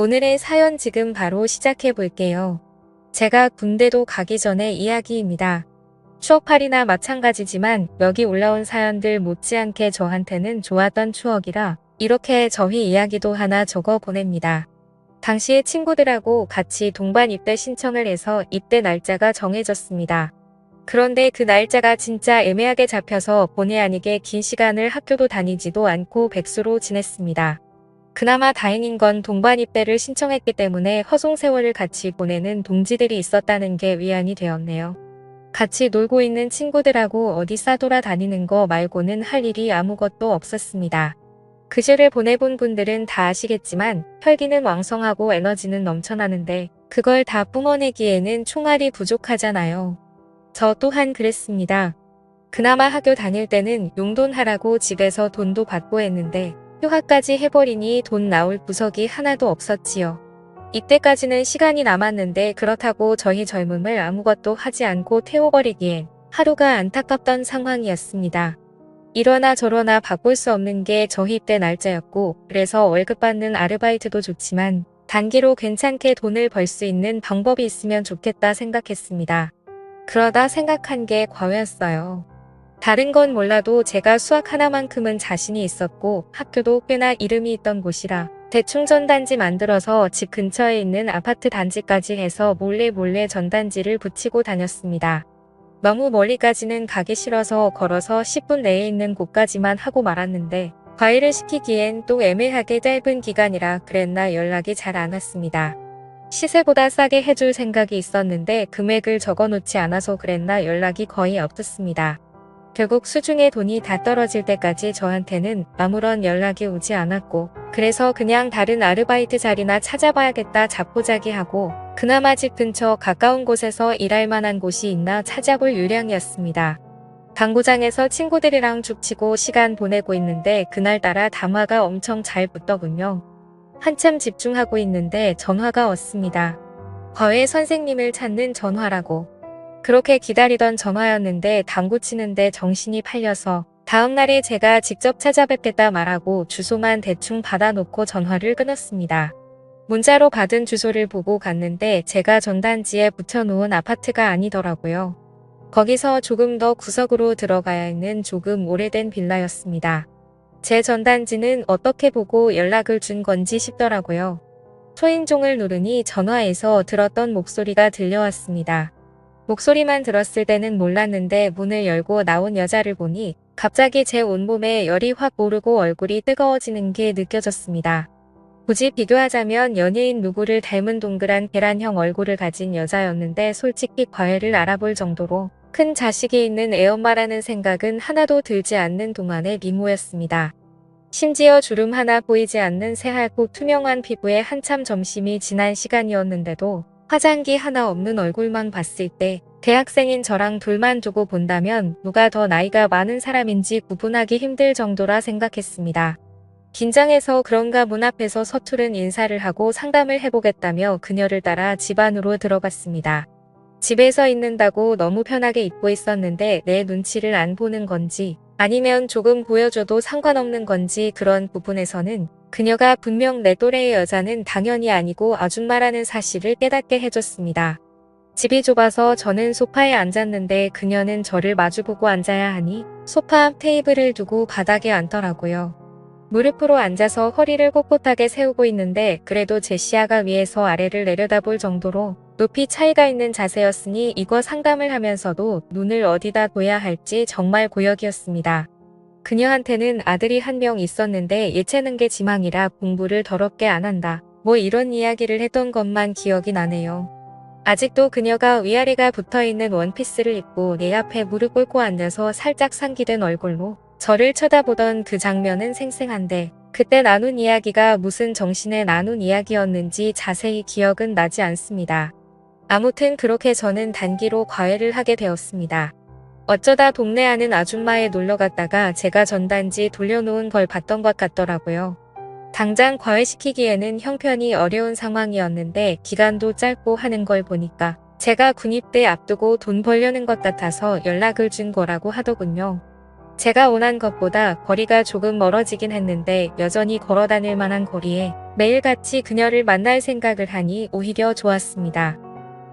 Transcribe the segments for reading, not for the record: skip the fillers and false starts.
오늘의 사연 지금 바로 시작해 볼게요. 제가 군대도 가기 전에 이야기입니다. 추억팔이나 마찬가지지만 여기 올라온 사연들 못지않게 저한테는 좋았던 추억이라 이렇게 저희 이야기도 하나 적어 보냅니다. 당시에 친구들하고 같이 동반 입대 신청을 해서 입대 날짜가 정해졌습니다. 그런데 그 날짜가 진짜 애매하게 잡혀서 본의 아니게 긴 시간을 학교도 다니지도 않고 백수로 지냈습니다. 그나마 다행인 건 동반 입대를 신청했기 때문에 허송 세월을 같이 보내는 동지들이 있었다는 게 위안이 되었네요. 같이 놀고 있는 친구들하고 어디 싸돌아 다니는 거 말고는 할 일이 아무것도 없었습니다. 그 시를 보내본 분들은 다 아시겠지만 혈기는 왕성하고 에너지는 넘쳐나는데 그걸 다 뿜어내기에는 총알이 부족하잖아요. 저 또한 그랬습니다. 그나마 학교 다닐 때는 용돈하라고 집에서 돈도 받고 했는데 휴학까지 해버리니 돈 나올 구석이 하나도 없었지요. 이때까지는 시간이 남았는데 그렇다고 저희 젊음을 아무것도 하지 않고 태워버리기엔 하루가 안타깝던 상황이었습니다. 이러나 저러나 바꿀 수 없는 게 저희 입대 날짜였고 그래서 월급 받는 아르바이트도 좋지만 단기로 괜찮게 돈을 벌 수 있는 방법이 있으면 좋겠다 생각했습니다. 그러다 생각한 게 과외였어요. 다른 건 몰라도 제가 수학 하나만큼은 자신이 있었고 학교도 꽤나 이름이 있던 곳이라 대충 전단지 만들어서 집 근처에 있는 아파트 단지까지 해서 몰래 전단지를 붙이고 다녔습니다. 너무 멀리까지는 가기 싫어서 걸어서 10분 내에 있는 곳까지만 하고 말았는데 과외를 시키기엔 또 애매하게 짧은 기간이라 그랬나 연락이 잘 안 왔습니다. 시세보다 싸게 해줄 생각이 있었는데 금액을 적어놓지 않아서 그랬나 연락이 거의 없었습니다. 결국 수중에 돈이 다 떨어질 때까지 저한테는 아무런 연락이 오지 않았고 그래서 그냥 다른 아르바이트 자리나 찾아봐야겠다 자포자기하고 그나마 집 근처 가까운 곳에서 일할 만한 곳이 있나 찾아볼 유량이었습니다. 당구장에서 친구들이랑 죽치고 시간 보내고 있는데 그날따라 담화가 엄청 잘 붙더군요. 한참 집중하고 있는데 전화가 왔습니다. 과외 선생님을 찾는 전화라고. 그렇게 기다리던 전화였는데 당구 치는데 정신이 팔려서 다음날에 제가 직접 찾아뵙겠다 말하고 주소만 대충 받아놓고 전화를 끊었습니다. 문자로 받은 주소를 보고 갔는데 제가 전단지에 붙여놓은 아파트가 아니더라고요. 거기서 조금 더 구석으로 들어가야 하는 조금 오래된 빌라였습니다. 제 전단지는 어떻게 보고 연락을 준 건지 싶더라고요. 초인종을 누르니 전화에서 들었던 목소리가 들려왔습니다. 목소리만 들었을 때는 몰랐는데 문을 열고 나온 여자를 보니 갑자기 제 온몸에 열이 확 오르고 얼굴이 뜨거워지는 게 느껴졌습니다. 굳이 비교하자면 연예인 누구를 닮은 동그란 계란형 얼굴을 가진 여자였는데 솔직히 과외를 알아볼 정도로 큰 자식이 있는 애엄마라는 생각은 하나도 들지 않는 동안의 미모였습니다. 심지어 주름 하나 보이지 않는 새하얗고 투명한 피부에 한참 점심이 지난 시간이었는데도 화장기 하나 없는 얼굴만 봤을 때 대학생인 저랑 둘만 두고 본다면 누가 더 나이가 많은 사람인지 구분하기 힘들 정도라 생각했습니다. 긴장해서 그런가 문 앞에서 서투른 인사를 하고 상담을 해보겠다며 그녀를 따라 집 안으로 들어갔습니다. 집에서 있는다고 너무 편하게 입고 있었는데 내 눈치를 안 보는 건지 아니면 조금 보여줘도 상관없는 건지 그런 부분에서는 그녀가 분명 내 또래의 여자는 당연히 아니고 아줌마라는 사실을 깨닫게 해줬습니다. 집이 좁아서 저는 소파에 앉았는데 그녀는 저를 마주보고 앉아야 하니 소파 앞 테이블을 두고 바닥에 앉더라고요. 무릎으로 앉아서 허리를 꼿꼿하게 세우고 있는데 그래도 제 시야가 위에서 아래를 내려다볼 정도로 높이 차이가 있는 자세였으니 이거 상담을 하면서도 눈을 어디다 둬야 할지 정말 고역이었습니다. 그녀한테는 아들이 한 명 있었는데 예체능 게 지망이라 공부를 더럽게 안 한다. 뭐 이런 이야기를 했던 것만 기억이 나네요. 아직도 그녀가 위아래가 붙어있는 원피스를 입고 내 앞에 무릎 꿇고 앉아서 살짝 상기된 얼굴로 저를 쳐다보던 그 장면은 생생한데 그때 나눈 이야기가 무슨 정신에 나눈 이야기였는지 자세히 기억은 나지 않습니다. 아무튼 그렇게 저는 단기로 과외를 하게 되었습니다. 어쩌다 동네 아는 아줌마에 놀러 갔다가 제가 전단지 돌려놓은 걸 봤던 것 같더라고요. 당장 과외시키기에는 형편이 어려운 상황이었는데 기간도 짧고 하는 걸 보니까 제가 군입대 앞두고 돈 벌려는 것 같아서 연락을 준 거라고 하더군요. 제가 원한 것보다 거리가 조금 멀어지긴 했는데 여전히 걸어 다닐 만한 거리에 매일같이 그녀를 만날 생각을 하니 오히려 좋았습니다.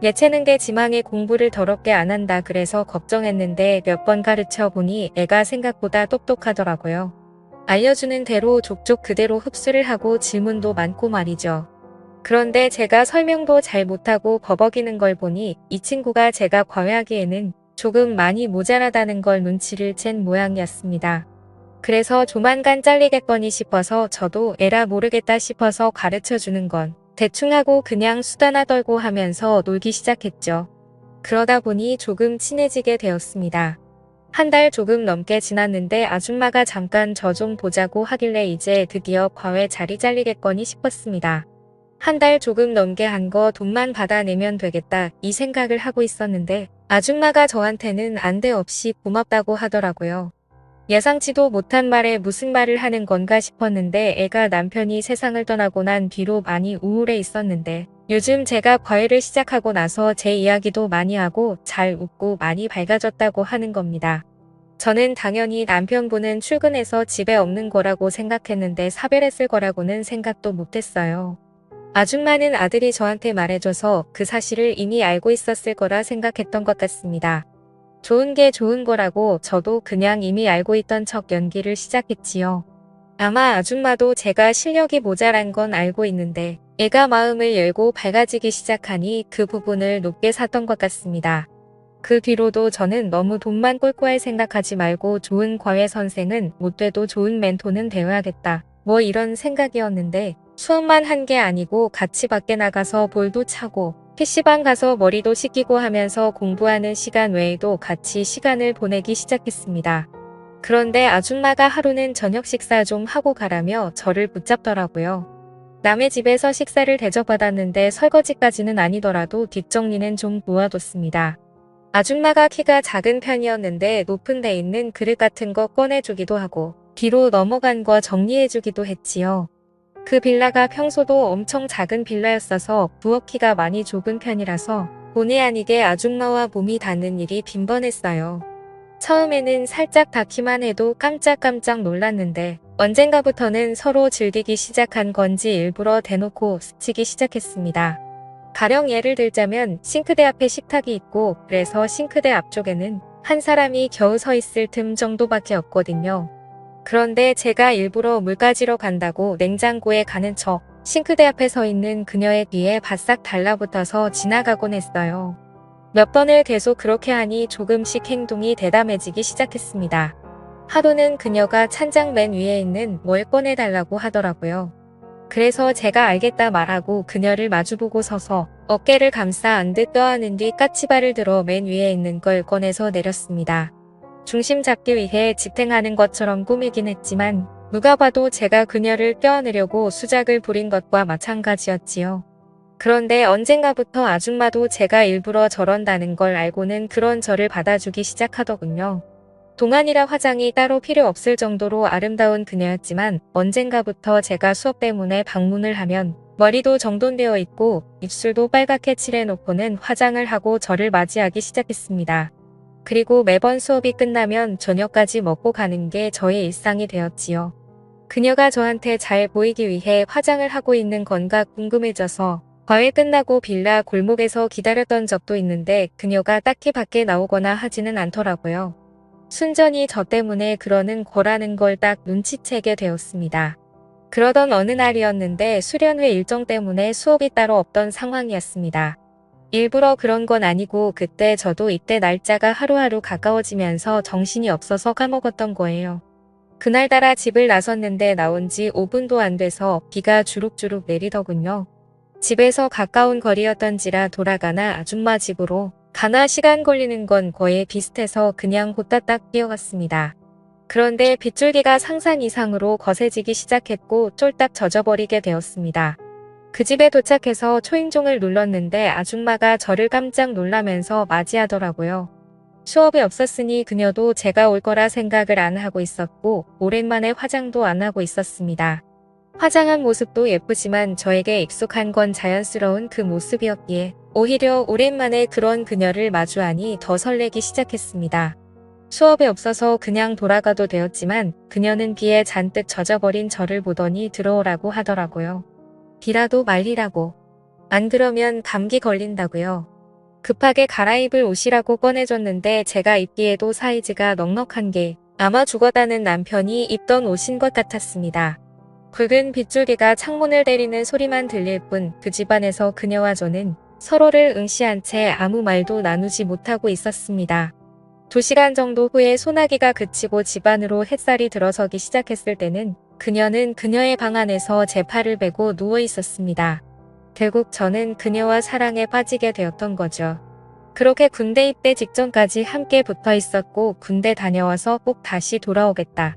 예체능 게 지망에 공부를 더럽게 안 한다 그래서 걱정했는데 몇 번 가르쳐 보니 애가 생각보다 똑똑하더라고요. 알려주는 대로 족족 그대로 흡수를 하고 질문도 많고 말이죠. 그런데 제가 설명도 잘 못하고 버벅이는 걸 보니 이 친구가 제가 과외하기에는 조금 많이 모자라다는 걸 눈치를 챈 모양이었습니다. 그래서 조만간 잘리겠거니 싶어서 저도 에라 모르겠다 싶어서 가르쳐주는 건 대충 하고 그냥 수다나 떨고 하면서 놀기 시작했죠. 그러다 보니 조금 친해지게 되었습니다. 한 달 조금 넘게 지났는데 아줌마가 잠깐 저 좀 보자고 하길래 이제 드디어 과외 자리 잘리겠거니 싶었습니다. 한 달 조금 넘게 한 거 돈만 받아내면 되겠다 이 생각을 하고 있었는데 아줌마가 저한테는 안돼 없이 고맙다고 하더라고요. 예상치도 못한 말에 무슨 말을 하는 건가 싶었는데 애가 남편이 세상을 떠나고 난 뒤로 많이 우울해 있었는데 요즘 제가 과외를 시작하고 나서 제 이야기도 많이 하고 잘 웃고 많이 밝아졌다고 하는 겁니다. 저는 당연히 남편분은 출근해서 집에 없는 거라고 생각했는데 사별했을 거라고는 생각도 못했어요. 아줌마는 아들이 저한테 말해줘서 그 사실을 이미 알고 있었을 거라 생각했던 것 같습니다. 좋은 게 좋은 거라고 저도 그냥 이미 알고 있던 척 연기를 시작했지요. 아마 아줌마도 제가 실력이 모자란 건 알고 있는데 애가 마음을 열고 밝아지기 시작하니 그 부분을 높게 샀던 것 같습니다. 그 뒤로도 저는 너무 돈만 꼴꼴 생각하지 말고 좋은 과외 선생은 못 돼도 좋은 멘토는 되어야겠다. 뭐 이런 생각이었는데 수업만 한 게 아니고 같이 밖에 나가서 볼도 차고 PC방 가서 머리도 식히고 하면서 공부하는 시간 외에도 같이 시간을 보내기 시작했습니다. 그런데 아줌마가 하루는 저녁 식사 좀 하고 가라며 저를 붙잡더라고요. 남의 집에서 식사를 대접받았는데 설거지까지는 아니더라도 뒷정리는 좀 도와뒀습니다. 아줌마가 키가 작은 편이었는데 높은 데 있는 그릇 같은 거 꺼내주기도 하고 뒤로 넘어간 거 정리해주기도 했지요. 그 빌라가 평소도 엄청 작은 빌라였어서 부엌키가 많이 좁은 편이라서 본의 아니게 아줌마와 몸이 닿는 일이 빈번했어요. 처음에는 살짝 닿기만 해도 깜짝깜짝 놀랐는데 언젠가부터는 서로 즐기기 시작한 건지 일부러 대놓고 스치기 시작했습니다. 가령 예를 들자면 싱크대 앞에 식탁이 있고 그래서 싱크대 앞쪽에는 한 사람이 겨우 서 있을 틈 정도밖에 없거든요. 그런데 제가 일부러 물 가지러 간다고 냉장고에 가는 척 싱크대 앞에 서 있는 그녀의 뒤에 바싹 달라붙어서 지나가곤 했어요. 몇 번을 계속 그렇게 하니 조금씩 행동이 대담해지기 시작했습니다. 하루는 그녀가 찬장 맨 위에 있는 뭘 꺼내달라고 하더라고요. 그래서 제가 알겠다 말하고 그녀를 마주보고 서서 어깨를 감싸 안듯 껴안은 뒤 까치발을 들어 맨 위에 있는 걸 꺼내서 내렸습니다. 중심 잡기 위해 집행하는 것처럼 꾸미긴 했지만 누가 봐도 제가 그녀를 껴안으려고 수작을 부린 것과 마찬가지였지요. 그런데 언젠가부터 아줌마도 제가 일부러 저런다는 걸 알고는 그런 저를 받아주기 시작하더군요. 동안이라 화장이 따로 필요 없을 정도로 아름다운 그녀였지만 언젠가부터 제가 수업 때문에 방문을 하면 머리도 정돈되어 있고 입술도 빨갛게 칠해놓고는 화장을 하고 저를 맞이하기 시작했습니다. 그리고 매번 수업이 끝나면 저녁까지 먹고 가는 게 저의 일상이 되었지요. 그녀가 저한테 잘 보이기 위해 화장을 하고 있는 건가 궁금해져서 과외 끝나고 빌라 골목에서 기다렸던 적도 있는데 그녀가 딱히 밖에 나오거나 하지는 않더라고요. 순전히 저 때문에 그러는 거라는 걸 딱 눈치채게 되었습니다. 그러던 어느 날이었는데 수련회 일정 때문에 수업이 따로 없던 상황이었습니다. 일부러 그런 건 아니고 그때 저도 이때 날짜가 하루하루 가까워지면서 정신이 없어서 까먹었던 거예요. 그날따라 집을 나섰는데 나온 지 5분도 안 돼서 비가 주룩주룩 내리더군요. 집에서 가까운 거리였던지라 돌아가나 아줌마 집으로 가나 시간 걸리는 건 거의 비슷해서 그냥 호따딱 뛰어갔습니다. 그런데 빗줄기가 상상 이상으로 거세지기 시작했고 쫄딱 젖어버리게 되었습니다. 그 집에 도착해서 초인종을 눌렀는데 아줌마가 저를 깜짝 놀라면서 맞이하더라고요. 수업이 없었으니 그녀도 제가 올 거라 생각을 안 하고 있었고 오랜만에 화장도 안 하고 있었습니다. 화장한 모습도 예쁘지만 저에게 익숙한 건 자연스러운 그 모습이었기에 오히려 오랜만에 그런 그녀를 마주하니 더 설레기 시작했습니다. 수업에 없어서 그냥 돌아가도 되었지만 그녀는 비에 잔뜩 젖어버린 저를 보더니 들어오라고 하더라고요. 비라도 말리라고. 안 그러면 감기 걸린다고요. 급하게 갈아입을 옷이라고 꺼내줬는데 제가 입기에도 사이즈가 넉넉한 게 아마 죽어다는 남편이 입던 옷인 것 같았습니다. 굵은 빗줄기가 창문을 때리는 소리만 들릴 뿐 그 집안에서 그녀와 저는 서로를 응시한 채 아무 말도 나누지 못하고 있었습니다. 2시간 정도 후에 소나기가 그치고 집 안으로 햇살이 들어서기 시작했을 때는 그녀는 그녀의 방 안에서 제 팔을 베고 누워 있었습니다. 결국 저는 그녀와 사랑에 빠지게 되었던 거죠. 그렇게 군대 입대 직전까지 함께 붙어 있었고 군대 다녀와서 꼭 다시 돌아오겠다.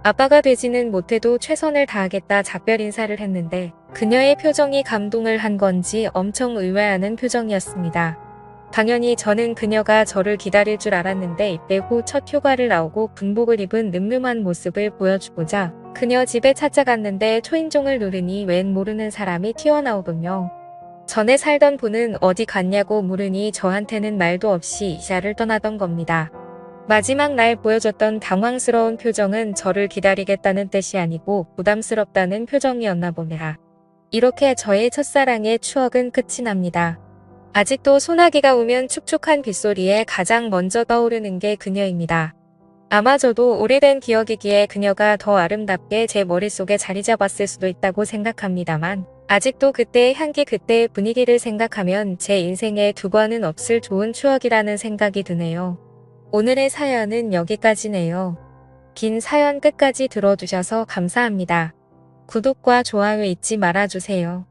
아빠가 되지는 못해도 최선을 다하겠다 작별 인사를 했는데 그녀의 표정이 감동을 한 건지 엄청 의외하는 표정이었습니다. 당연히 저는 그녀가 저를 기다릴 줄 알았는데 입대 후 첫 휴가를 나오고 군복을 입은 늠름한 모습을 보여주고자 그녀 집에 찾아갔는데 초인종을 누르니 웬 모르는 사람이 튀어나오군요. 전에 살던 분은 어디 갔냐고 물으니 저한테는 말도 없이 이자를 떠나던 겁니다. 마지막 날 보여줬던 당황스러운 표정은 저를 기다리겠다는 뜻이 아니고 부담스럽다는 표정이었나 봅니다. 이렇게 저의 첫사랑의 추억은 끝이 납니다. 아직도 소나기가 오면 축축한 빗소리에 가장 먼저 떠오르는 게 그녀입니다. 아마 저도 오래된 기억이기에 그녀가 더 아름답게 제 머릿속에 자리 잡았을 수도 있다고 생각합니다만 아직도 그때의 향기 그때의 분위기를 생각하면 제 인생에 두 번은 없을 좋은 추억이라는 생각이 드네요. 오늘의 사연은 여기까지네요. 긴 사연 끝까지 들어주셔서 감사합니다. 구독과 좋아요 잊지 말아주세요.